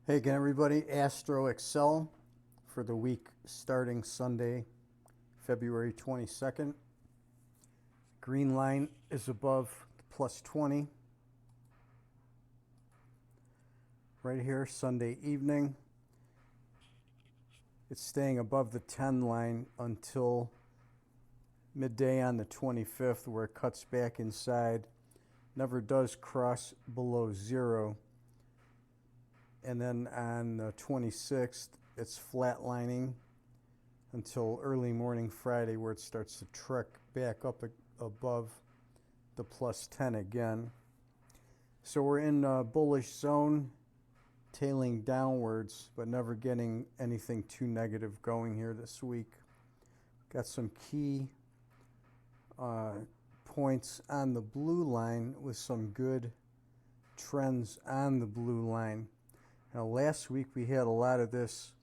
Hey again, everybody. Astro Excel for the week starting Sunday, February 22nd. Green line is above plus 20. Right here, Sunday evening. It's staying above the 10 line until midday on the 25th, where it cuts back inside. Never does cross below 0. And then on the 26th, it's flatlining until early morning Friday, where it starts to trek back up above the plus 10 again. So we're in a bullish zone, tailing downwards, but never getting anything too negative going here this week. Got some key points on the blue line with some good trends on the blue line. Now, last week we had a lot of this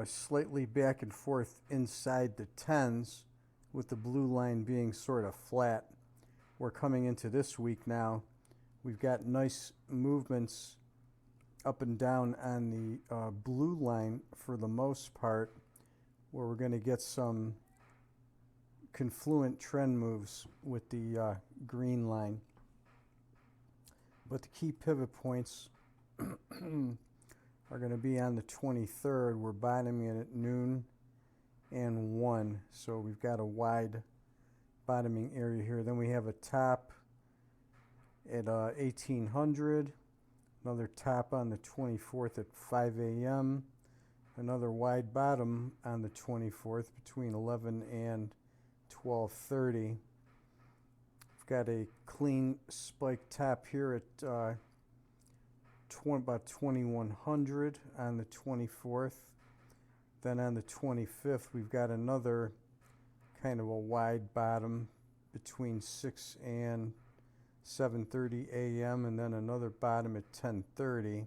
slightly back and forth inside the 10s, with the blue line being sort of flat. We're coming into this week now. We've got nice movements up and down on the blue line for the most part, where we're going to get some confluent trend moves with the green line. But the key pivot points are going to be on the 23rd. We're bottoming at noon and 1. So we've got a wide bottoming area here. Then we have a top at 1800. Another top on the 24th at 5 a.m. Another wide bottom on the 24th between 11 and 12:30. We've got a clean spike top here at about 2100 on the 24th. Then on the 25th, we've got another kind of a wide bottom between 6 and 7:30 a.m. and then another bottom at 10:30.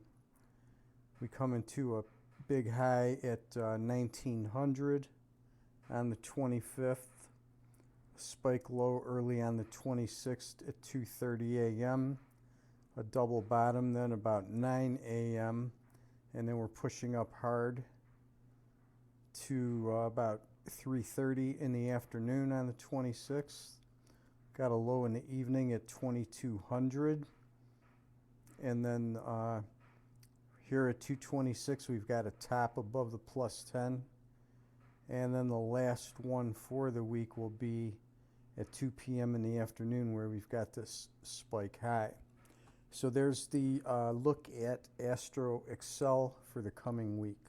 We come into a big high at 1900 on the 25th. Spike low early on the 26th at 2:30 a.m. A double bottom then about 9 a.m. and then we're pushing up hard to about 3:30 in the afternoon on the 26th. Got a low in the evening at 2200, and then here at 226 we've got a top above the plus 10, and then the last one for the week will be at 2 p.m. in the afternoon, where we've got this spike high. So there's the look at Astro Excel for the coming week.